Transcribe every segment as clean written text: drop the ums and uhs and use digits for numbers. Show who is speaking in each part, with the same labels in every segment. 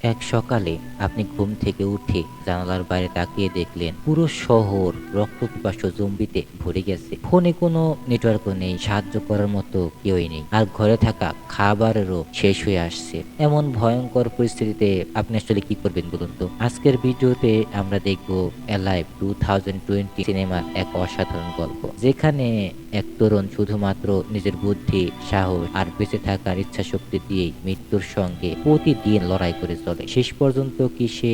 Speaker 1: এক সকালে আপনি ঘুম থেকে উঠে জানালার বাইরে তাকিয়ে দেখলেন পুরো শহর রক্তপিপাসু জম্বিতে ভরে গেছে। ফোনে কোনো নেটওয়ার্কও নেই, সাহায্য করার মতো কেউই নেই, আর ঘরে থাকা খাবারেরও শেষ হয়ে আসছে। এমন ভয়ঙ্কর পরিস্থিতিতে আপনি আসলে কি করবেন বলুন তো? আজকের ভিডিওতে আমরা দেখব অ্যালাইভ 2020 সিনেমার এক অসাধারণ গল্প, যেখানে এক তরুণ শুধুমাত্র নিজের বুদ্ধি, সাহস আর বেঁচে থাকার ইচ্ছা শক্তি দিয়েই মৃত্যুর সঙ্গে প্রতিদিন লড়াই করে চলে। শেষ পর্যন্ত কি সে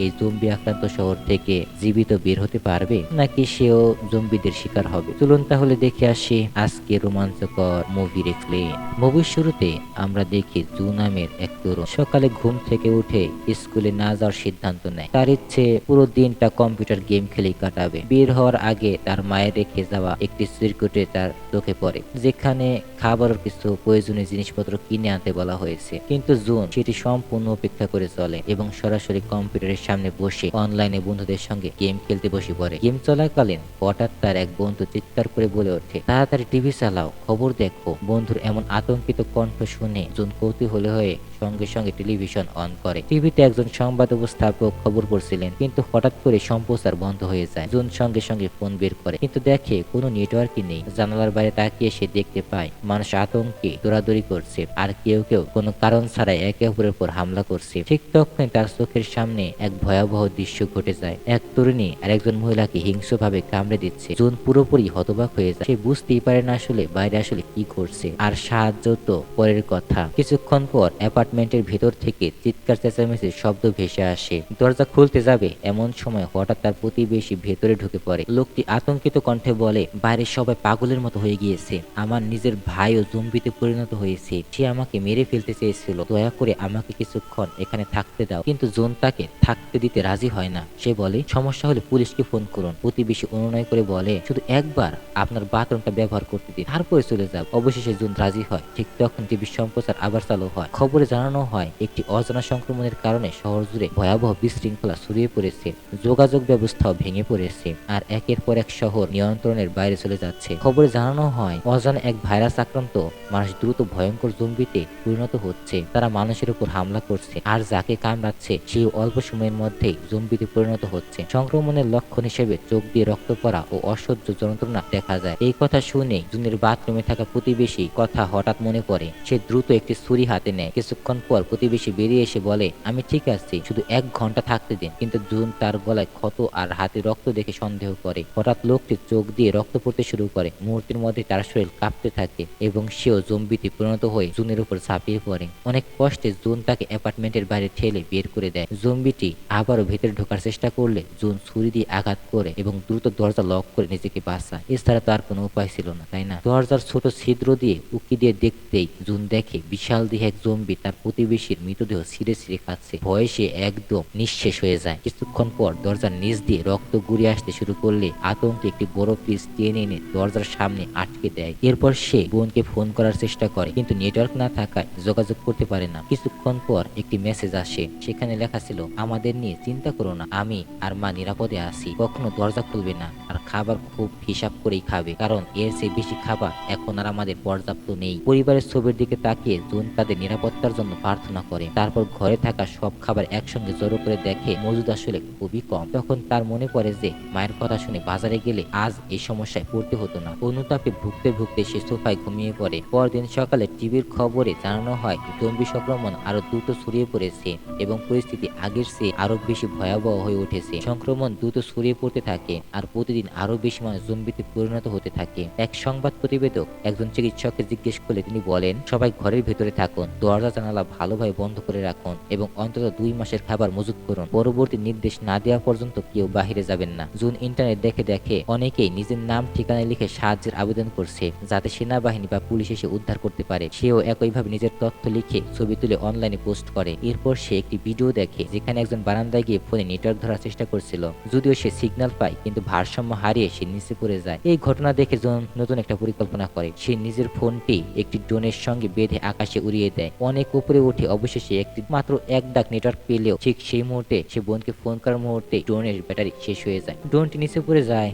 Speaker 1: এই জম্বি আক্রান্ত শহর থেকে জীবিত বের হতে পারবে, নাকি সেও জম্বিদের শিকার হবে? চলুন তাহলে দেখে আসি আজকে রোমাঞ্চকর মুভি রেক্লেন। মুভির শুরুতে আমরা দেখি জু নামের এক তরুণ সকালে ঘুম থেকে উঠে স্কুলে না যাওয়ার সিদ্ধান্ত নেয়। তার ইচ্ছে পুরো দিনটা কম্পিউটার গেম খেলেই কাটাবে। বের হওয়ার আগে তার মায়ের রেখে যাওয়া একটি সিরকুটে তার চোখে পড়ে, যেখানে খাবারের কিছু প্রয়োজনীয় জিনিসপত্র কিনে আনতে বলা হয়েছে। কিন্তু জুন সেটি সম্পূর্ণ উপেক্ষা করে চলে এবং সরাসরি কম্পিউটারের সামনে বসে অনলাইনে বন্ধুদের সঙ্গে গেম খেলতে বসে পড়ে। গেম চলাকালীন হঠাৎ তার এক বন্ধু চিৎকার করে বলে ওঠে, তাড়াতাড়ি টিভি চালাও, খবর দেখো। বন্ধুর এমন আতঙ্কিত কণ্ঠ শুনে জুন কৌতূহলী হয়ে সঙ্গে সঙ্গে টেলিভিশন অন করে। টিভিতে একজন সংবাদ উপস্থাপক খবর পড়ছিলেন, কিন্তু হঠাৎ করে সম্প্রচার বন্ধ হয়ে যায়। জুন সঙ্গে সঙ্গে ফোন বের করে, কিন্তু দেখে কোনো নেটওয়ার্কই নেই। জানালার বাইরে তাকিয়ে সে দেখতে পায় মানুষ আতঙ্কে দৌড়াদৌড়ি করছে, আর কেউ কেউ কোনো কারণ ছাড়াই একে অপরের উপর হামলা করছে। ঠিক তখনই তার চোখের সামনে এক ভয়াবহ দৃশ্য ঘটে যায়। এক তরুণী আর একজন মহিলাকে হিংস্রভাবে কামড়ে দিচ্ছে। জুন পুরোপুরি হতবাক হয়ে যায়। সে বুঝতেই পারে না আসলে বাইরে আসলে কি ঘটছে, আর সাহায্য তো পরের কথা। কিছুক্ষণ পর অ্যাপার্টমেন্টের ভেতর থেকে চিৎকার চেঁচামেচির শব্দ ভেসে আসে। দরজা খুলতে যাবে এমন সময় হঠাৎ তার প্রতিবেশী ভেতরে ঢুকে পড়ে। লোকটি আতঙ্কিত কণ্ঠে বলে, বাইরের সবাই পাগলের মতো হয়ে গিয়েছে। আমার নিজের ভাইও জম্বিতে পরিণত হয়েছে। সে আমাকে মেরে ফেলতে চেয়েছিল। দয়া করে আমাকে কিছুক্ষণ এখানে থাকতে দাও। কিন্তু জোন তাকে থাকতে দিতে রাজি হয় না। সে বলে, সমস্যা হলে পুলিশকে ফোন করুন। প্রতিবেশী অনুনয় করে বলে, শুধু একবার আপনার বাথরুমটা ব্যবহার করতে দিন, তারপরে চলে যাব। অবশেষে জুন রাজি হয়। ঠিক তখন টিভি সম্প্রচার আবার চালু হয়। খবরে জানানো হয় একটি অজানা সংক্রমণের কারণে শহর জুড়ে ভয়াবহ বিশৃঙ্খলা ছড়িয়ে পড়েছে। যোগাযোগ ব্যবস্থাও ভেঙে পড়েছে, আর একের পর এক শহর নিয়ন্ত্রণের বাইরে চলে যাচ্ছে। খবরে জানানো হয় অজানা এক ভাইরাস আক্রান্ত মানুষ দ্রুত ভয়ঙ্কর জম্বিতে পরিণত হচ্ছে। তারা মানুষের উপর হামলা করছে, আর যাকে কামড়াচ্ছে সেই অল্প সময়ের মধ্যেই জম্বিতে পরিণত হচ্ছে। সংক্রমণের লক্ষণ হিসেবে চোখ দিয়ে রক্ত পড়া ও অসহ্য যন্ত্রণা দেখা যায়। এই কথা শুনে জুনের বাথরুমে থাকা প্রতিবেশী কথা হঠাৎ মনে পড়ে। সে দ্রুত একটি ছুরি হাতে নেয়। কিছুক্ষণ পর প্রতিবেশী বেরিয়ে এসে বলে, আমি ঠিক আছি, শুধু 1 ঘন্টা থাকতে দিন। কিন্তু জুন তার গলায় ক্ষত আর হাতে রক্ত দেখে সন্দেহ করে। হঠাৎ লোকটির চোখ দিয়ে রক্ত পড়তে শুরু করে। মুহূর্তের মধ্যে তার শরীর কাঁপতে থাকে এবং সেও জম্বিতে পরিণত হয়ে জুনের উপর ঝাঁপিয়ে পড়ে। অনেক কষ্টে জুন তাকে অ্যাপার্টমেন্টের বাইরে ঠেলে বের করে দেয়। জম্বিটি আবারও ভেতরে ঢোকার চেষ্টা করলে জুন ছুরি দিয়ে আঘাত করে এবং দ্রুত দরজা লক করে নিজেকে বাঁচায়। এছাড়া তার কোনো উপায় ছিল না, তাই না? দরজার ছোট ছিদ্র দিয়ে উকি দিয়ে দেখতেই জুন দেখে বিশাল দেহে এক জম্বি তার প্রতিবেশীর মৃতদেহ ছিঁড়ে ছিঁড়ে খাচ্ছে। ভয়ে সে একদম নিঃশেষ হয়ে যায়। কিছুক্ষণ পর দরজার নিচ দিয়ে রক্ত গড়িয়ে আসতে শুরু করলে আতঙ্কে একটি বড় পিস টেনে এনে দরজার সামনে আটকে দেয়। এরপর সে বোনকে ফোন করার চেষ্টা করে, কিন্তু নেটওয়ার্ক না থাকায় যোগাযোগ করতে পারে না। কিছুক্ষণ পর একটি মেসেজ আসে। সেখানে লেখা ছিল, আমাদের নিয়ে চিন্তা করো না, আমি আর মা নিরাপদে আছি। কখনো দরজা খুলবে না, আর খাবার খুব হিসাব করেই খাবে, কারণ এর চেয়ে বেশি খাবার এখন আর আমাদের পর্যাপ্ত নেই। পরিবারের ছবির দিকে তাকিয়ে জুন তাদের নিরাপত্তার জন্য প্রার্থনা করে। তারপর ঘরে থাকা সব খাবার একসঙ্গে জড়ো করে দেখে মজুদ আসলে খুবই কম। তখন তার মনে পড়ে যে মায়ের কথা শুনে বাজারে গেলে আজ এই সমস্যায় পড়তে হতো না। অনুতাপে ভুগতে ভুগতে সে সোফায় ঘুমিয়ে পড়ে। পরদিন সকালে টিভির খবরে জানানো হয় জম্বি সংক্রমণ আরো দ্রুত ছড়িয়ে পড়েছে এবং পরিস্থিতি আগের চেয়ে আরো বেশি ভয়াবহ হয়ে উঠেছে। সংক্রমণ দ্রুত ছড়িয়ে পড়তে থাকে, আর প্রতিদিন আরো বেশি মানুষ জম্বিতে পরিণত হতে থাকে। এক সংবাদ প্রতিবেদক একজন চিকিৎসককে জিজ্ঞেস করলে তিনি বলেন, সবাই ঘরের ভেতরে থাকুন, দরজা জানালা ভালোভাবে বন্ধ করে রাখুন এবং অন্তত 2 মাসের খাবার মজুত করুন। পরবর্তী নির্দেশ না দেওয়া পর্যন্ত কেউ বাহিরে যাবেন না। জুন ইন্টারনেট দেখে অনেকেই নিজের নাম ঠিকানা লিখে সাহায্যের আবেদন করছে, যাতে সেনাবাহিনী বা পুলিশ এসে উদ্ধার করতে পারে। সেও একইভাবে নিজের তথ্য লিখে ছবি তুলে অনলাইনে পোস্ট করে। এরপর সে একটি ভিডিও দেখে যেখানে একজন বারান্দায় গিয়ে ফোনে নেটওয়ার্ক ধরার চেষ্টা করছিল। যদিও সে সিগন্যাল পায়, কিন্তু ভারসাম্য হারিয়ে সে নিচে পড়ে যায়। এই ঘটনা দেখে জন নতুন একটা পরিকল্পনা করে। সে নিজের ফোনটি একটি ড্রোনের সঙ্গে বেঁধে আকাশে উড়িয়ে দেয়। অনেক উপরে উঠে অবশেষে মাত্র এক ডাক নেটওয়ার্ক পেলেও ঠিক সেই মুহূর্তে সে বোনকে ফোন করার মুহূর্তে ড্রোনের ব্যাটারি শেষ হয়ে যায়। ড্রোনটি নিচে পড়ে যায়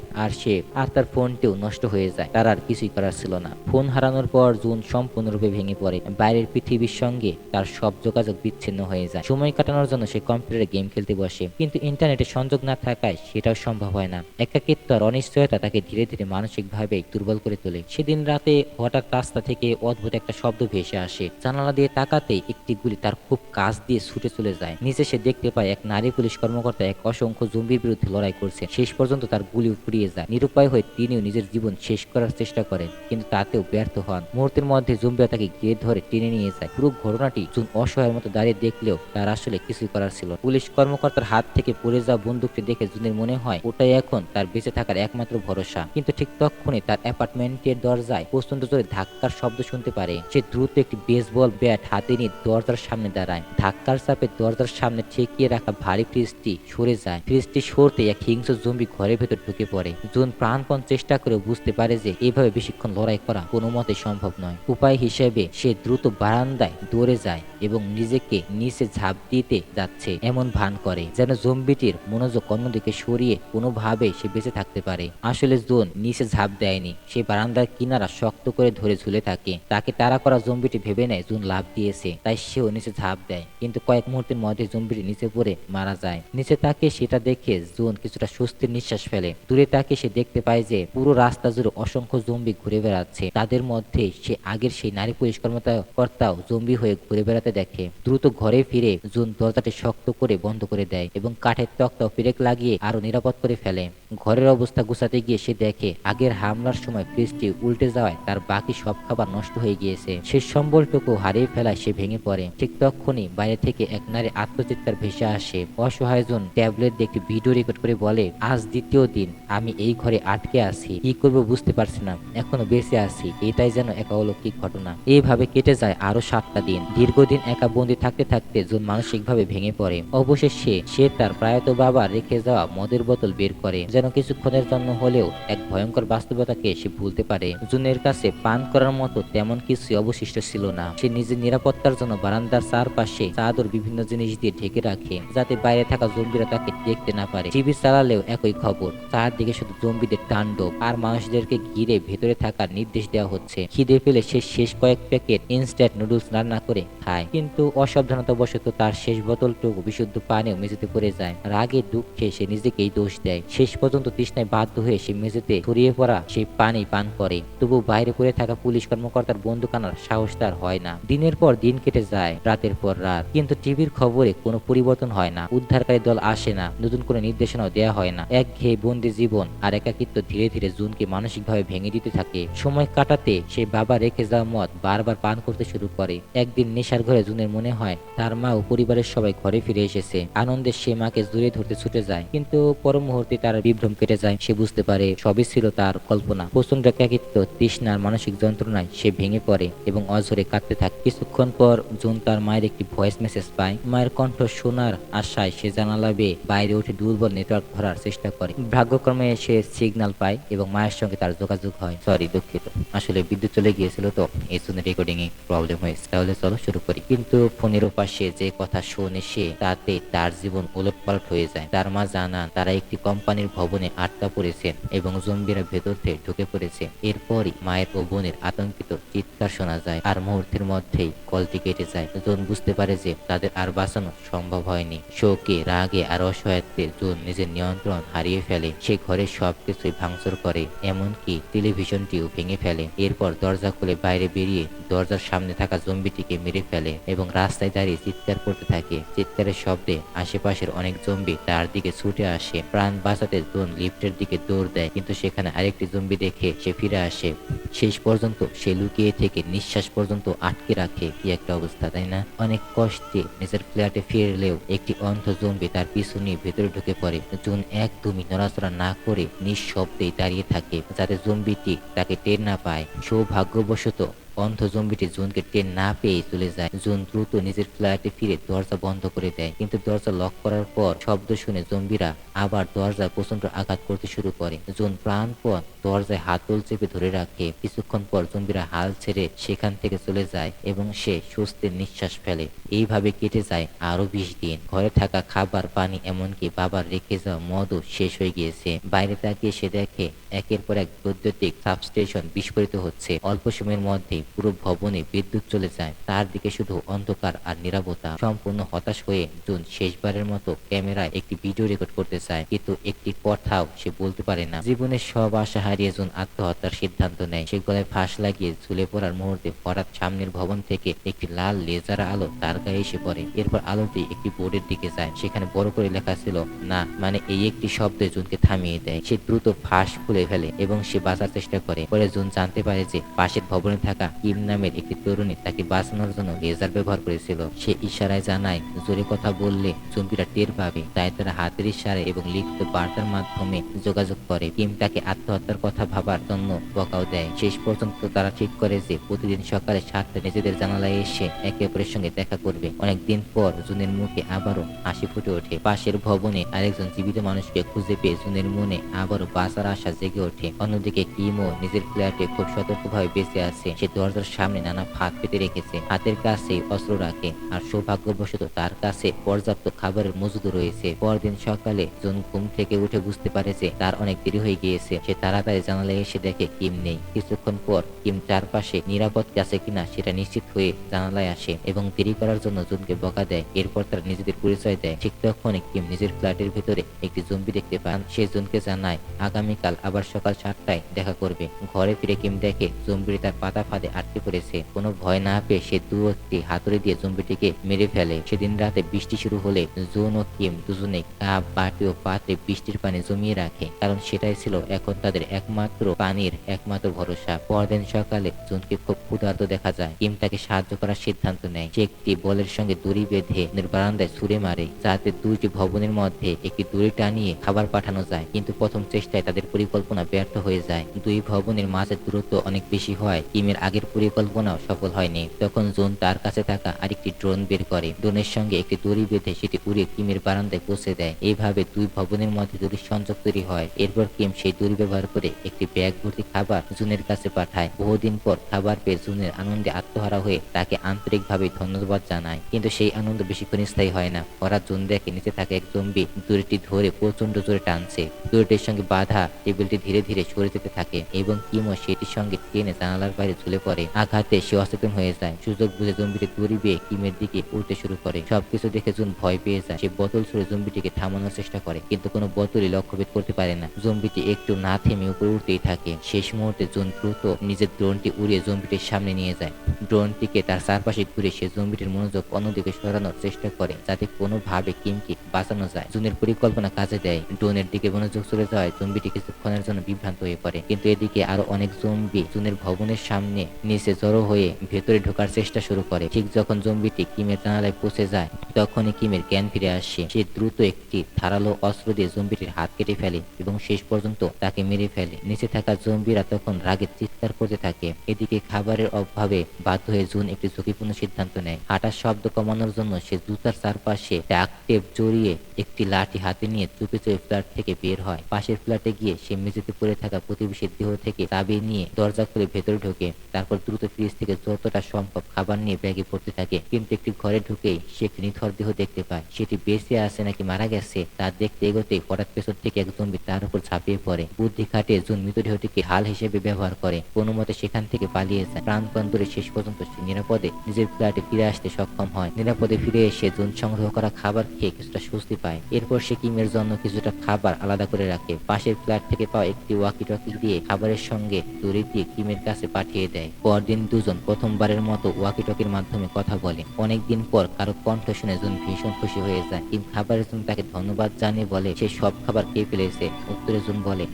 Speaker 1: আর তার ফোনটিও নষ্ট হয়ে যায়। তার আর কিছুই করার ছিল না। ফোন হারানোর পর জুন সম্পূর্ণরূপে ভেঙে পড়ে। বাইরের পৃথিবীর সঙ্গে তার সব যোগাযোগ বিচ্ছিন্ন হয়ে যায়। সময় কাটানোর জন্য সে কম্পিউটারে গেম খেলতে বসে, কিন্তু ইন্টারনেটে সংযোগ না থাকায় সেটাও সম্ভব হয় না। একাকিত্ব আর অনিশ্চয়তা তাকে ধীরে ধীরে মানসিকভাবে দুর্বল করে তোলে। সেদিন রাতে হঠাৎ রাস্তা থেকে অদ্ভুত একটা শব্দ ভেসে আসে। জানালা দিয়ে তাকাতেই একটি গুলি তার খুব কাছ দিয়ে ছুটে চলে যায়। নিচে সে দেখতে পায় এক নারী পুলিশ কর্মকর্তা এক অসংখ্য জম্বির বিরুদ্ধে লড়াই করছে। শেষ পর্যন্ত তার গুলি ফুরিয়ে যায়। নিরুপায় হয়ে তিনিও নিজের জীবন শেষ করার চেষ্টা করেন, কিন্তু তাতেও ব্যর্থ হন। মুহূর্তের মধ্যে জম্বিরা তাকে ঘিরে ধরে টেনে নিয়ে যায়। পুরো ঘটনাটি জুন অসহায়ের মতো দাঁড়িয়ে দেখলেও তার আসলে কিছুই করার ছিল। পুলিশ কর্মকর্তার হাত থেকে পড়ে যাওয়া বন্দুকটি দেখে জুনের মনে হয় ওটাই এখন তার বেঁচে থাকার একমাত্র ভরসা। কিন্তু ঠিক তখনই তার অ্যাপার্টমেন্টের দরজায় প্রচন্ড জোরে ধাক্কার শব্দ শুনতে পারে। সে দ্রুত একটি বেসবল ব্যাট হাতে নিয়ে দরজার সামনে দাঁড়ায়। ধাক্কার চাপে দরজার সামনে ঠেকিয়ে রাখা ভারী ফ্রিজটি সরে যায়। ফ্রিজটি সরতে এক হিংস্র জম্বি ঘরের ভেতর ঢুকে পড়ে। জুন প্রাণপণ চেষ্টা করে বুঝতে পারে যে এভাবে বেশিক্ষণ লড়াই করা কোনো মতে সম্ভব নয়। উপায় হিসেবে সে দ্রুত বারান্দায় দৌড়ে যায় এবং নিজেকে নিচে ঝাঁপ দিতে যাচ্ছে এমন ভান করে যেন জম্বিটির মনোযোগ অন্যদিকে সরিয়ে কোনোভাবেই সে বেঁচে থাকতে পারে। আসলে জুন নিচে ঝাঁপ দেয়নি, সে বারান্দার কিনারা শক্ত করে ধরে ঝুলে থাকে। তাকে তাড়া করা জম্বিটি ভেবে নেয় জুন লাফ দিয়েছে, তাই সেও নিচে ঝাঁপ দেয়। কিন্তু কয়েক মুহূর্তের মধ্যে জম্বিটি নিচে পড়ে মারা যায়। নিচে তাকে সেটা দেখে জুন কিছুটা স্বস্তির নিঃশ্বাস ফেলে। দূরে তাকে সে দেখতে পায় যে পুরো রাস্তা জুড়ে অসংখ্য জম্বি ঘুরে বেড়াচ্ছে। তাদের মধ্যে সে আগের সেই নারী পুলিশ কর্মকর্তাও জম্বি হয়ে ঘুরে বেড়াতে দেখে। দ্রুত ঘরে ফিরে জুন দরজাটি শক্ত করে বন্ধ করে দেয় এবং কাঠের তক্তা ও পেরেক লাগিয়ে আরো নিরাপদ করে ফেলে। ঘরের অবস্থা গুছাতে গিয়ে সে দেখে আগের হামলার সময় ফ্রিজটি উল্টে যাওয়ায় তার বাকি সব খাবার নষ্ট হয়ে গিয়েছে। শেষ সম্বলটুকু হারিয়ে ফেলায় সে ভেঙে পড়ে। ঠিক তখনই বাইরে থেকে এক নারী আত্মচিৎকার ভেসে আসে। অসহায় জুন ট্যাবলেট দিয়ে একটি ভিডিও রেকর্ড করে বলে, আজ দ্বিতীয় দিন আমি এই ঘরে আটকে আছি, কি করবো বুঝতে পারছি না, এখনো বেঁচে আছি, এটাই যেন এক অলৌকিক ঘটনা। এইভাবে কেটে যায় আরো 7টা দিন। দীর্ঘদিন একা বন্দি থাকতে থাকতে জুন মানসিকভাবে ভেঙে পড়ে। অবশেষে সে তার প্রয়াত বাবা রেখে যাওয়া মদের বোতল বের করে, যেন কিছুক্ষণের জন্য হলেও এক ভয়ঙ্কর বাস্তবতাকে সে ভুলতে পারে। জুনের কাছে পান করার মতো তেমন কিছুই অবশিষ্ট ছিল না। সে নিজের নিরাপত্তার জন্য বারান্দার চারপাশে চাদর বিভিন্ন জিনিস দিয়ে ঢেকে রাখে, যাতে বাইরে থাকা জম্বিরা তাকে দেখতে না পারে। টিভি চালালেও একই খবর, চারদিকে শুধু জম্বিদের তাণ্ডব আর মানুষদেরকে ঘিরে ভেতরে থাকার নির্দেশ দেওয়া হচ্ছে। খিদে পেলে সে শেষ কয়েক প্যাকেট ইনস্ট্যান্ট নুডলস রান্না করে খায়, কিন্তু অসাবধানতাবশত তার শেষ বোতলটুকু বিশুদ্ধ পানিও মেঝেতে পড়ে যায়। রাগে দুঃখে সে নিজেকেই দোষ দেয়। শেষ পর্যন্ত তৃষ্ণায় বাধ্য হয়ে সে মেঝেতে ছড়িয়ে পড়া সেই পানি পান করে। তবু বাইরে পড়ে থাকা পুলিশ কর্মকর্তার বন্দুক আনার সাহস তার হয় না। দিনের পর দিন কেটে যায়, রাতের পর রাত, কিন্তু টিভির খবরে কোনো পরিবর্তন হয় না। উদ্ধারকারী দল আসে না, নতুন করে নির্দেশনাও দেওয়া হয় না। একঘেয়ে বন্দি জীবন আর একাকিত্ব ধীরে ধীরে জুনকে মানসিকভাবে ভেঙে দিতে থাকে। সময় কাটাতে সে বাবা রেখে যাওয়া মদ বারবার পান করতে শুরু করে। একদিন নেশার ঘরে জুনের মনে হয় তার মা ও পরিবারের সবাই ঘরে ফিরে এসেছে। আনন্দে সে মাকে জড়িয়ে ধরতে ছুটে যায়, কিন্তু পর মুহূর্তে তার বিভ্রম কেটে যায়। সে বুঝতে পারে সবই ছিল তার কল্পনা। প্রচন্ড একাকিত্ব, তৃষ্ণার মানসিক যন্ত্রণায় সে ভেঙে পড়ে এবং অঝরে কাঁদতে থাকে। কিছুক্ষণ পর জুন তার মায়ের একটি ভয়েস মেসেজ পায়। মায়ের কণ্ঠ শোনার আশায় সে জানালা বেয়ে বাইরে উঠে দুর্বল নেটওয়ার্ক ধরার চেষ্টা করে। ভাগ্যক্রমে সে সিগন্যাল পায় এবং মায়ের সঙ্গে তার যোগাযোগ হয়। সরি, দুঃখিত, আসলে বিদ্যুৎ চলে গিয়েছিল তো এই জন্য রেকর্ডিং এ প্রবলেম হয়েছে। তাহলে চলো শুরু করি। কিন্তু ফোনের পাশে যে কথা শোনে সে, তাতে তার জীবন উলটপালট হয়ে যায়। তার মা জানান তারা একটি কোম্পানির ভবনে আটকা পড়েছেন এবং জম্বিরা ভেতর থেকে ঢুকে পড়েছে। এরপরই মায়ের ও বোনের আতঙ্কিত চিৎকার শোনা যায় আর মুহূর্তের মধ্যেই কলটি কেটে যায়। জুন বুঝতে পারে যে তাদের আর বাঁচানো সম্ভব হয়নি। শোকে, রাগে আর অসহায়ত্বে জুন নিজের নিয়ন্ত্রণ হারিয়ে ফেলে। সে ঘরের সবকিছুই ভাঙচুর করে, এমনকি টেলিভিশনটিও ভেঙে ফেলে। এরপর দরজা খুলে বাইরে বেরিয়ে দরজার সামনে থাকা জম্বিটিকে মেরে ফেলে এবং রাস্তায় দাঁড়িয়ে চিৎকার করতে থাকে। চিৎকারের শব্দে আশেপাশের অনেক জম্বি তার দিকে ছুটে আসে। প্রাণ বাঁচাতে জুন লিফটের দিকে দৌড় দেয়, কিন্তু সেখানে আরেকটি জম্বি দেখে সে ফিরে আসে। শেষ পর্যন্ত সে লুকিয়ে থেকে নিঃশ্বাস পর্যন্ত আটকে রাখে। কি একটা অবস্থা, তাই না? অনেক কষ্টে নিজের ফ্ল্যাটে ফিরলেও একটি অন্ধ জম্বি তার পিছু নিয়ে ভেতরে ঢুকে পড়ে। জুন একদমই নড়াচড়া না করে নিঃশব্দেই দাঁড়িয়ে থাকে, যাতে জম্বিটি তাকে টের না পায়। সৌভাগ্যবশত অন্ধ জম্বিটি জুনকে টের না পেয়ে চলে যায়। জুন দ্রুত নিজের ফ্ল্যাটে ফিরে দরজা বন্ধ করে দেয়, কিন্তু দরজা লক করার পর শব্দ শুনে জম্বিরা আবার দরজায় প্রচন্ড আঘাত করতে শুরু করে। জুন প্রাণপণ দরজায় হাতল চেপে ধরে রাখে। কিছুক্ষণ পর জম্বিরা হাল ছেড়ে সেখান থেকে চলে যায় এবং সে স্বস্তির নিঃশ্বাস ফেলে। এইভাবে কেটে যায় আরো 20 দিন। ঘরে থাকা খাবার, পানি, এমনকি বাবার রেখে যাওয়া মদও শেষ হয়ে গিয়েছে। বাইরে তাকিয়ে সে দেখে একের পর এক বৈদ্যুতিক সাবস্টেশন বিস্ফোরিত হচ্ছে। অল্প সময়ের মধ্যে পুরো ভবনে বিদ্যুৎ চলে যায়। তার দিকে শুধু অন্ধকার আর নীরবতা। সম্পূর্ণ হতাশ হয়ে জুন শেষবারের মতো ক্যামেরায় একটি ভিডিও রেকর্ড করতে চায়, কিন্তু একটি কথাও সে বলতে পারে না। জীবনের সব আশা হারিয়ে জুন আত্মহত্যার সিদ্ধান্ত নেয়। সে গলায় ফাঁস লাগিয়ে ঝুলে পড়ার মুহূর্তে হঠাৎ সামনের ভবন থেকে একটি লাল লেজার আলো তার গায়ে এসে পড়ে। এরপর আলোটি একটি বোর্ডের দিকে যায়। সেখানে বড় করে লেখা ছিল না। মানে এই একটি শব্দে জুনকে থামিয়ে দেয়। সে দ্রুত ফাঁস খুলে ফেলে এবং সে বাঁচার চেষ্টা করে। পরে জুন জানতে পারে যে পাশের ভবনে থাকা কিম নামের একটি তরুণী তাকে বাঁচানোর জন্য লেজার ব্যবহার করেছিল। সে ইশারায় জানায় জোরে কথা বললে জম্বিরা টের পাবে, তাই তারা হাতের ইশারা এবং লিখিত বার্তার মাধ্যমে যোগাযোগ করে। কিম তাকে আত্মহত্যার কথা ভাবার জন্য বকাও দেয়। শেষ পর্যন্ত তারা ঠিক করে যে প্রতিদিন সকালে 7টায় নিজেদের জানালায় এসে একে অপরের সঙ্গে দেখা করবে। অনেকদিন পর জুনের মুখে আবারও হাসি ফুটে ওঠে। পাশের ভবনে আরেকজন জীবিত মানুষকে খুঁজে পেয়ে জুনের মনে আবারও বাঁচার আশা জেগে ওঠে। অন্যদিকে কিমও নিজের ফ্ল্যাটে খুব সতর্কভাবে বেঁচে আছে। সে দরজার সামনে নানা ফাঁদ পেতে রেখেছে, হাতের কাছে অস্ত্র রাখে, আর সৌভাগ্যবশত তার কাছে পর্যাপ্ত খাবারের মজুদ রয়েছে। পরদিন সকালে জুন ঘুম থেকে উঠে বুঝতে পারে যে তার অনেক দেরি হয়ে গিয়েছে। সে তাড়াতাড়ি জানালায় এসে দেখে কিম নেই। কিছুক্ষণ পর কিম চারপাশে নিরাপদ আছে কিনা সেটা নিশ্চিত হয়ে জানালায় আসে এবং দেরি করার জন্য জুনকে বকা দেয়। এরপর তারা নিজেদের পরিচয় দেয়। ঠিক তখনই কিম নিজের ফ্ল্যাটের ভেতরে একটি জম্বি দেখতে পান। সে জুনকে জানায় আগামীকাল আবার সকাল 7টায় দেখা করবে। ঘরে ফিরে কিম দেখে জম্বিটি তার পাতা ফাঁদে আটকে পড়েছে। কোনো ভয় না পেয়ে সে একটি হাতুড়ি দিয়ে জম্বিটিকে মেরে ফেলে। সেদিন রাতে বৃষ্টি শুরু হলে জুন ও কিম দুজনে কাপ, বাটি ও পাত্রে বৃষ্টির পানি জমিয়ে রাখে, কারণ সেটাই ছিল এখন তাদের একমাত্র পানির একমাত্র ভরসা। পরদিন সকালে জুনকে খুব ক্ষুধার্ত দেখা যায়। কিম তাকে সাহায্য করার সিদ্ধান্ত নেয়। সে একটি বলের সঙ্গে দড়ি বেঁধে বারান্দায় ছুঁড়ে মারে, যাতে দুইটি ভবনের মধ্যে একটি দড়ি টানিয়ে খাবার পাঠানো যায়। কিন্তু প্রথম চেষ্টায় তাদের পরিকল্পনা ব্যর্থ হয়ে যায়। দুই ভবনের মাঝের দূরত্ব অনেক বেশি হয় কিমের আগের পরিকল্পনাও সফল হয়নি। তখন জুন তার কাছে থাকা আরেকটি ড্রোন বের করে। ড্রোনের সঙ্গে একটি দড়ি বেঁধে সেটি উড়ে কিমের বারান্দায় পৌঁছে দেয়। এইভাবে দুই ভবনের মধ্যে দড়ির সংযোগ তৈরি হয়। এরপর কিম সেই দড়ি ব্যবহার করে একটি ব্যাগ ভর্তি খাবার জুনের কাছে পাঠায়। বহুদিন পর খাবার পেয়ে জুনের আনন্দে আত্মহারা হয়ে তাকে আন্তরিকভাবে ধন্যবাদ জানায়। কিন্তু সেই আনন্দ বেশিক্ষণ স্থায়ী হয় না। ওরা জুন দেখে নিচে থাকা এক জম্বি দড়িটি ধরে প্রচন্ড জোরে টানছে। দড়িটির সঙ্গে বাঁধা টেবিলটি ধীরে ধীরে সরে যেতে থাকে এবং কিমও সেটির সঙ্গে টেনে জানালার বাইরে ঝুলে পড়ে। আঘাতে সে অচেতন হয়ে যায়। সুযোগ বুঝে জম্বিটি দড়ি বেয়ে কিমের দিকে উল্টে শুরু করে। সবকিছু দেখে জুন ভয় পেয়ে যায়। সে বোতল ছুঁড়ে জম্বিটিকে থামানোর চেষ্টা করে, কিন্তু কোনো বোতলই লক্ষ্যভেদ করতে পারে না। জম্বিটি একটু না থেমে উপরে উঠতেই থাকে। শেষ মুহূর্তে জুন দ্রুত নিজের ড্রোনটি উড়িয়ে জম্বিটির সামনে নিয়ে যায়। ড্রোনটিকে তার চারপাশে ঘুরে সে জম্বিটির মনোযোগ অন্যদিকে সরানোর চেষ্টা করে, যাতে কোনোভাবে কিমকে বাঁচানো যায়। জুনের পরিকল্পনা কাজে দেয়। ড্রোনের দিকে মনোযোগ চলে যাওয়ায় জম্বিটি কিছুক্ষণের জন্য বিভ্রান্ত হয়ে পড়ে। কিন্তু এদিকে আরো অনেক জম্বি জুনের ভবনের সামনে নিচে জড়ো হয়ে ভেতরে ঢোকার চেষ্টা শুরু করে। ঠিক যখন জম্বিটি কিমের জানালায় পৌঁছে যায়, তখনই কিমের জ্ঞান ফিরে আসে। সে দ্রুত একটি ধারালো অস্ত্র দিয়ে জম্বিটির হাত কেটে ফেলে এবং শেষ পর্যন্ত তাকে মেরে ফেলে। নিচে থাকা জম্বিরা তখন রাগে চিৎকার করতে থাকে। এদিকে খাবারের অভাবে বাধ্য হয়ে জুন একটি ঝুঁকিপূর্ণ সিদ্ধান্ত নেয়। হাঁটার শব্দ কমানোর জন্য সে জুতার চারপাশে ডাক টেপ জড়িয়ে একটি লাঠি হাতে নিয়ে চুপে চুপে ফ্ল্যাট থেকে বের হয়। পাশের ফ্ল্যাটে গিয়ে সে মেঝেতে পড়ে থাকা প্রতিবেশীর দেহ থেকে চাবি নিয়ে দরজা খুলে ভেতরে ঢোকে। তারপর দ্রুত ফ্রিজ থেকে যতটা সম্ভব খাবার নিয়ে ব্যাগে ভরতে থাকে। কিন্তু একটি ঘরে ঢুকেই সে একটি নিথর দেহ দেখতে পায়। সেটি বেঁচে আছে নাকি মারা গেছে তা দেখতে এগোতেই হঠাৎ পেছন থেকে এক জম্বি তার উপর ঝাঁপিয়ে পড়ে। বুদ্ধি খাটিয়ে জুন মৃতদেহটিকে ঢাল হিসেবে ব্যবহার করে কোনো মতে সেখান থেকে পালিয়ে যায়। প্রাণপণ ধরে শেষ পর্যন্ত সে নিরাপদে নিজের ফ্ল্যাটে ফিরে আসতে সক্ষম হয়। নিরাপদে ফিরে এসে জুন সংগ্রহ করা খাবার খেয়ে কিছুটা স্বস্তি পায়। এরপর সে কিমের জন্য কিছুটা খাবার আলাদা করে রাখে। পাশের ফ্ল্যাট থেকে পাওয়া একটি ওয়াকি টকি দিয়ে খাবারের সঙ্গে দড়ি দিয়ে কিমের কাছে পাঠিয়ে দেয়। পরদিন দুজন প্রথমবারের মতো ওয়াকি টকির মাধ্যমে কথা বলে। অনেকদিন পর কারো কণ্ঠ শুনে জুন ভীষণ খুশি হয়ে যায়। কিম খাবারের জন্য তাকে ধন্যবাদ জানিয়ে বলে সে সব খাবার খেয়ে ফেলেছে। উত্তরে জুন বলে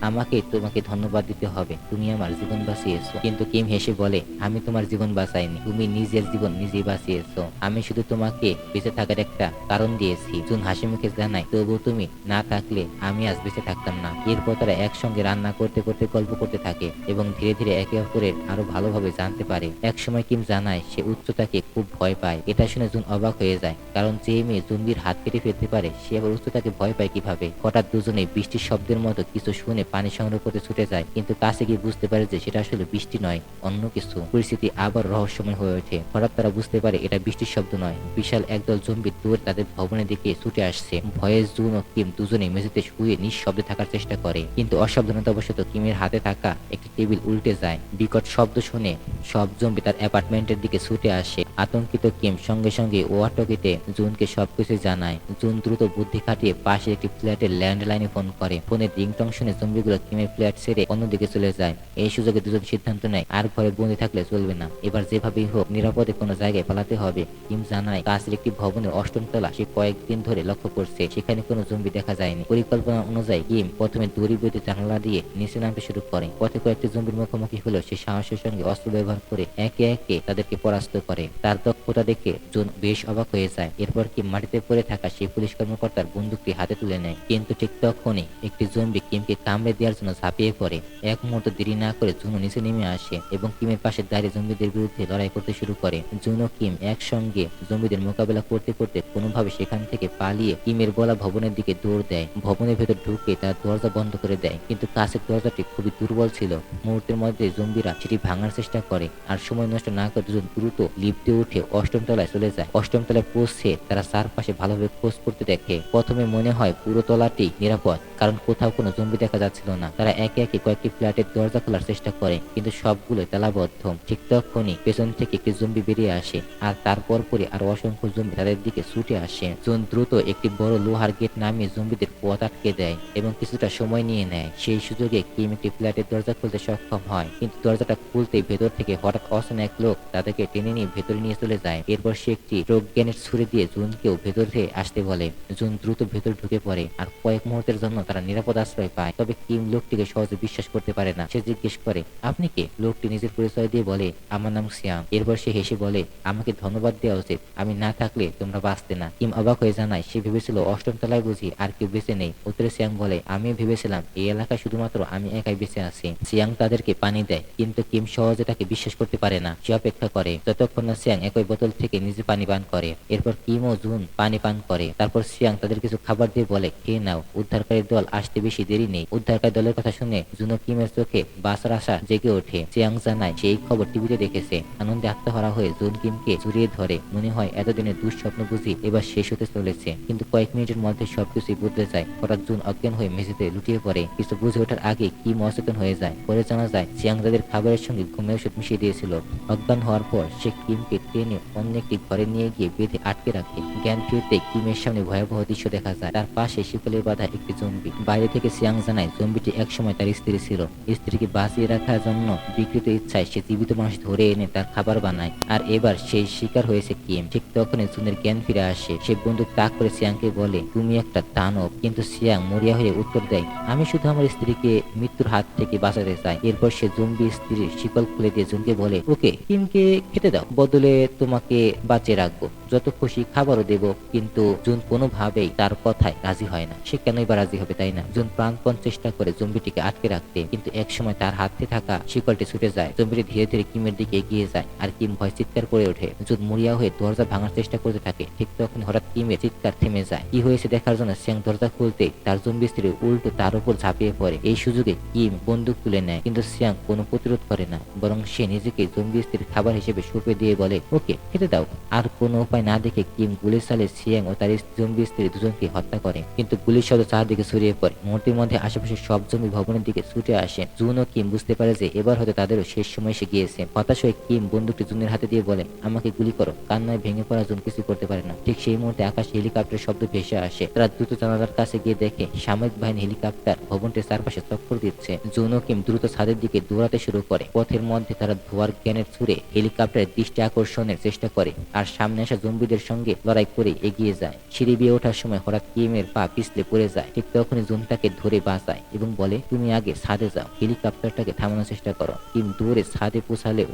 Speaker 1: তোমাকে ধন্যবাদ দিতে হবে, তুমি আমার জীবন বাঁচিয়েছো। কিন্তু কিম হেসে বলে আমি তোমার জীবন বাঁচাইনি, তুমি নিজের জীবন নিজেই বাঁচিয়েছো। আমি শুধু তোমাকে বেঁচে থাকার একটা কারণ দিয়েছি। জুন হাসি মুখে জানায় তবু তুমি না থাকলে আমি আজ বেঁচে থাকতাম না। এরপর তারা একসঙ্গে রান্না করতে করতে গল্প করতে থাকে এবং ধীরে ধীরে একে অপরের আরো ভালোভাবে কিভাবে জানতে পারে। একসময় কিম জানায় সে উচ্চতাকে খুব ভয় পায়। এটা শুনে জুন অবাক হয়ে যায়, কারণ যে মেয়ে জম্বির হাত কেটে ফেলতে পারে সে আবার উচ্চতাকে ভয় পায় কিভাবে। হঠাৎ দুজনে বৃষ্টির শব্দের মতো কিছু শুনে পানি সংগ্রহ করতে ছুটে যায়, কিন্তু কাছে গিয়ে বুঝতে পারে যে সেটা আসলে বৃষ্টি নয়, অন্য কিছু। পরিস্থিতি আবার রহস্যময় হয়ে ওঠে। হঠাৎ তারা বুঝতে পারে এটা বৃষ্টির শব্দ নয়, বিশাল একদল জম্বি দৌড়ে তাদের ভবনের দিকে ছুটে আসছে। ভয়ে জুন ও কিম দুজনে মেঝেতে শুয়ে নিঃশব্দে থাকার চেষ্টা করে, কিন্তু অসাবধানতাবশত কিমের হাতে থাকা একটি টেবিল উল্টে যায়। বিকট শব্দ শুনে সব জম্বি তার অ্যাপার্টমেন্টের দিকে ছুটে আসে। আতঙ্কিত কিম সঙ্গে সঙ্গে ওয়াটকিতে জুনকে সবকিছু জানায়। জুন দ্রুত বুদ্ধি খাটিয়ে পাশে একটি ফ্ল্যাটের ল্যান্ডলাইনে ফোন করে। ফোনের রিংটং শুনে জম্বিগুলো কিমের ফ্ল্যাট ছেড়ে অন্যদিকে চলে যায়। এই সুযোগে দুজন সিদ্ধান্ত নেয় আর ঘরে বন্দি থাকলে চলবে না, এবার যেভাবেই হোক নিরাপদে কোনো জায়গায় পালাতে হবে। কিম জানায় কাছের একটি ভবনের 8ম তলা সে কয়েকদিন ধরে লক্ষ্য করছে, সেখানে কোনো জম্বি দেখা যায়নি। পরিকল্পনা অনুযায়ী কিম প্রথমে দড়ি বেঁধে জানালা দিয়ে নিচে নামতে শুরু করে। পথে কয়েকটি জম্বির মুখোমুখি হলেও সে সাহসের সঙ্গে অস্ত্র ব্যবহার করে একে একে তাদেরকে পরাস্ত করে। তার দক্ষতা দেখে জুন বেশ অবাক হয়ে যায়। এরপর কিম মাটিতে পড়ে থাকা সেই পুলিশ কর্মকর্তার বন্দুকটি হাতে তুলে নেয়, কিন্তু ঠিক তখনই একটি জম্বি কিমকে কামড়ে দেওয়ার জন্য ঝাঁপিয়ে পড়ে। এক মুহূর্ত দেরি না করে জুন নিচে নেমে আসে এবং কিমের পাশে দাঁড়িয়ে জম্বিদের বিরুদ্ধে লড়াই করতে শুরু করে। জুন ও কিম একসঙ্গে জম্বিদের মোকাবেলা করতে করতে কোনোভাবে সেখান থেকে পালিয়ে কিমের বলা ভবনের দিকে দৌড় দেয়। ভবনের ভেতর ঢুকে তার দরজা বন্ধ করে দেয়, কিন্তু কাছের দরজাটি খুবই দুর্বল ছিল। মুহূর্তের মধ্যে জম্বিরা সেটি ভাঙার চেষ্টা করে, আর সময় নষ্ট না করে দুজন দ্রুত লিফটে উঠে 8ম তলায় চলে যায়। 8ম তলায় পৌঁছে তারা চারপাশে ভালোভাবে খোঁজ করতে দেখে। প্রথমে মনে হয় পুরো তলাটি নিরাপদ, কারণ কোথাও কোনো জম্বি দেখা যাচ্ছিল না। তারা একে একে কয়েকটি ফ্ল্যাটের দরজা খোলার চেষ্টা করে, কিন্তু সবগুলো তালাবদ্ধ। ঠিক তখনই পেছন থেকে একটি জম্বি বেরিয়ে আসে, আর তারপর পরে আরো অসংখ্য জম্বি তাদের দিকে ছুটে আসে। জুন দ্রুত একটি বড় লোহার গেট নামিয়ে জম্বিদের পথ আটকে দেয় এবং কিছুটা সময় নিয়ে নেয়। সেই সুযোগে কিম একটি ফ্ল্যাটের দরজা খুলতে সক্ষম হয়, কিন্তু দরজাটা খুলতেই ভেতর থেকে হঠাৎ অচেনা এক লোক তাদেরকে টেনে নিয়ে ভেতরে নিয়ে চলে যায়। এরপর সে একটি রোগ গ্রেনেড ছুড়ে দিয়ে জুনকেও ভেতরে আসতে বলে। জুন দ্রুত ভেতরে ঢুকে পড়ে, আর কয়েক মুহূর্তের জন্য তারা নিরাপদ আশ্রয় পায়। তবে কিম লোকটিকে সহজে বিশ্বাস করতে পারে না। সে জিজ্ঞেস করে, আপনি কে? লোকটি নিজের পরিচয় দিয়ে বলে, আমার নাম সিয়াং। এরপর সে হেসে বলে, আমাকে ধন্যবাদ দেওয়া উচিত, আমি না থাকলে তোমরা বাঁচতে না। কিম অবাক হয়ে জানায় সে ভেবেছিল 8ম তলায় বুঝি আর কেউ বেঁচে নেই। উত্তরে সিয়াং বলে, আমিও ভেবেছিলাম এই এলাকায় শুধুমাত্র আমি একাই বেঁচে আছি। সিয়াং তাদেরকে পানি দেয়, কিন্তু কিম সহজে তাকে বিশ্বাস করতে পারে না। সে অপেক্ষা করে যতক্ষণ না সিয়াং একই বোতল থেকে নিজে পানি পান করে। এরপর কিম ও জুন পানি পান করে। তারপর সিয়াং তাদের কিছু খাবার দিয়ে বলে, খেয়ে নাও, উদ্ধারকারী দল আসতে বেশি দেরি নেই। উদ্ধারকারী দলের কথা শুনে জুন ও কিমের চোখে বাঁচার আশা জেগে ওঠে। সিয়াং জানায় সেই খবর টিভিতে দেখেছে। আনন্দে আত্মহারা হয়ে জুন কিমকে জড়িয়ে ধরে। মনে হয় এতদিনের দুঃস্বপ্ন বুঝি এবার শেষ হতে চলেছে। কিন্তু কয়েক মিনিটের মধ্যে সবকিছুই বদলে যায়। হঠাৎ জুন অজ্ঞান হয়ে মেঝেতে লুটিয়ে পড়ে। কিছু বুঝে ওঠার আগে কিম অচেতন হয়ে যায়। পরে জানা যায় সিয়াং তাদের খাবারের সঙ্গে ঘুমের ওষুধ মিশিয়ে দিয়েছিল। অজ্ঞান হওয়ার পর সে কিমকে টেনে অন্য একটি ঘরে নিয়ে গিয়ে বেঁধে আটকে রাখে। জ্ঞান ফিরতে কিমের সামনে ভয়াবহ দৃশ্য দেখা যায়। তার পাশে শিকলে বাঁধা একটি জম্বি। বাইরে থেকে সিয়াং জানায় জম্বিটি একসময় তার স্ত্রী ছিল। স্ত্রীকে বাঁচিয়ে রাখার জন্য বিকৃত ইচ্ছায় সে জীবিত মানুষ ধরে এনে তার খাবার বানায়, আর এবার সেই শিকার হয়েছে কিম। ঠিক তখনই জুনের জ্ঞান ফিরে আসে। সে বন্দুক তাক করে সিয়াংকে বলে, তুমি একটা দানব। কিন্তু সিয়াং মরিয়া হয়ে উত্তর দেয়, আমি শুধু আমার স্ত্রীকে মৃত্যুর হাত থেকে বাঁচাতে চাই। এরপর সে জম্বি স্ত্রীর শিকল খুলে দিয়ে জুনকে বলে, ওকে, কিমকে খেতে দাও, বদলে তোমাকে বাঁচিয়ে রাখবো, যত খুশি খাবারও দেব। কিন্তু জুন কোনোভাবেই তার কথায় রাজি হয় না। সে কেনই বা রাজি হবে, তাই না? জুন প্রাণপণ চেষ্টা করে জম্বিটিকে আটকে রাখতে, কিন্তু একসময় তার হাতে থাকা শিকলটি ছুটে যায়। জম্বিটি ধীরে ধীরে কিমের দিকে এগিয়ে যায়, আর কিম ভয় চিৎকার করে ওঠে। জুন মরিয়া হয়ে দরজা ভাঙার চেষ্টা করতে থাকে। ঠিক তখন হঠাৎ কিমের চিৎকার থেমে যায়। কি হয়েছে দেখার জন্য সিয়াং দরজা খুলতে তার জম্বি স্ত্রী উল্টো তার উপর ঝাঁপিয়ে পড়ে। এই সুযোগে কিম বন্দুক তুলে নেয়, কিন্তু সিয়াং কোনো প্রতিরোধ করে না, বরং সে নিজেকে জম্বি স্ত্রীর খাবার হিসেবে সঁপে দিয়ে বলে, ওকে, খেতে দাও। আর কোনো উপায় না দেখে কিম গুলি চালে সিয়াং ও তার জম্বি স্ত্রী দুজনকে হত্যা করে, কিন্তু গুলির শব্দ চারদিকে ছড়িয়ে পড়ে। মুহূর্তের মধ্যে আশেপাশে সব জম্বি ভবনের দিকে ছুটে আসে। জুন ও কিম বুঝতে পারে যে এবার হয়তো তাদেরও শেষ সময় এসে গিয়েছে। হতাশ হয়ে কিম বন্দুকটি জুনের হাতে দিয়ে বলে, আমাকে গুলি করো। কান্নায় ভেঙে পড়া জুন কিছু করতে পারে না। ঠিক সেই মুহূর্তে আকাশে হেলিকপ্টারের শব্দ ভেসে আসে। তারা দ্রুত জানালার কাছে গিয়ে দেখে সামরিক বাহিনী হেলিকপ্টার ভবনটির চারপাশে চক্কর দিচ্ছে। জুন ও কিম দ্রুত ছাদের দিকে দৌড়াতে শুরু করে। পথের মধ্যে তারা ধোয়ার গ্রেনেড ছুড়ে হেলিকপ্টারের দৃষ্টি আকর্ষণের চেষ্টা করে, আর সামনে আসা জম্বিদের সঙ্গে লড়াই করে এগিয়ে যায়। সিঁড়ি বেয়ে ওঠার সময় হঠাৎ কিমের পা পিছলে পড়ে যায়। ঠিক তখন তখনই জুন তাকে ধরে বাঁচায় এবং বলে, তুমি আগে ছাদে যাও, হেলিকপ্টারটাকে থামানোর চেষ্টা করো। কিম দৌড়ে ছাদে পৌঁছালেও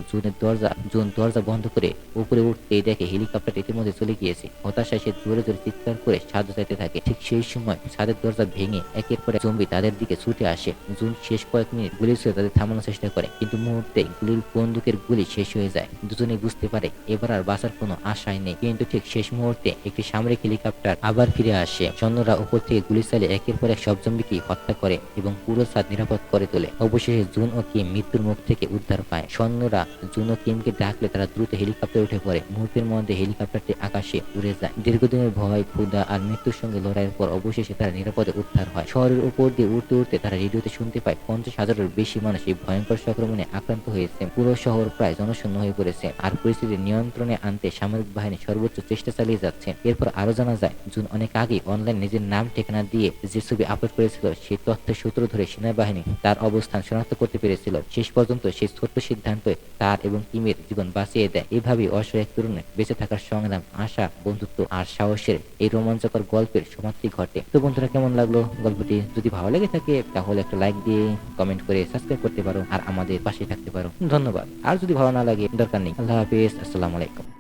Speaker 1: জুন দরজা বন্ধ করে উপরে উঠতেই দেখে হেলিকপ্টার ইতিমধ্যে চলে গিয়েছে। হতাশায় সে জোরে জোরে চিৎকার করে ছাদে যেতে থাকে। ঠিক সেই সময় ছাদের দরজা ভেঙে একের পর এক জম্বি তাদের দিকে ছুটে আসে। জুন শেষ কয়েক মিনিট গুলি ছুড়ে তাদের থামানোর চেষ্টা করে, কিন্তু মুহূর্তে বন্দুকের গুলি শেষ হয়ে যায়। দুজনেই বুঝতে পারে এবার আর বাঁচার কোনো আশাই নেই। কিন্তু ঠিক শেষ মুহূর্তে একটি সামরিক হেলিকপ্টার আবার ফিরে আসে। সৈন্যরা উপর থেকে গুলি চালিয়ে একের পর এক সব জম্বিকে হত্যা করে এবং পুরো ছাদ নিরাপদ করে তোলে। অবশেষে জুন ও কিম মৃত্যুর মুখ থেকে উদ্ধার পায়। সৈন্যরা জুন ও কিমকে ডাকলে তারা দ্রুত হেলিকপ্টারে উঠে পড়ে। মুহূর্তের মধ্যে হেলিকপ্টারটি আকাশে উড়ে যায়। দীর্ঘদিনের ভয়, ক্ষুধা আর মৃত্যুর সঙ্গে লড়াইয়ের পর অবশেষে তারা নিরাপদে উদ্ধার হয়। শহরের উপর দিয়ে উঠতে উঠতে তারা রেডিওতে শুনতে পায় 50,000-এর বেশি মানুষ এই ভয়ঙ্কর সংক্রমণে আক্রান্ত হয়েছে। পুরো শহর প্রায় জনশূন্য হয়ে পড়েছে আর পরিস্থিতি নিয়ন্ত্রণে আনতে সামরিক বাহিনী সর্বোচ্চ চেষ্টা চালিয়ে যাচ্ছে। এরপর আরো জানা যায়, জুন অনেক আগেই অনলাইন নিজের নাম ঠিকানা দিয়ে যে ছবি আপলোড করেছিল, সেই তথ্যের সূত্র ধরে সেনাবাহিনী তার অবস্থান শনাক্ত করতে পেরেছিল। শেষ পর্যন্ত সেই ছোট্ট সিদ্ধান্ত তার এবং কিমের জীবন বাঁচিয়ে দেয়। এভাবেই অসহায় তরুণে বেঁচে থাকার সংগ্রাম, আশা, বন্ধুত্ব আর সাহসের এই রোমাঞ্চকর গল্পের সমাপ্তি ঘটে। তো বন্ধুরা, কেমন লাগলো গল্পটি? যদি ভালো লেগে থাকে তাহলে একটা লাইক দিয়ে কমেন্ট করে সাবস্ক্রাইব করতে পারো আর আমাদের পাশে থাকতে পারো। ধন্যবাদ। আর যদি ভালো না লাগে দরকার নেই। আল্লাহ হাফেজ, আসসালামু আলাইকুম।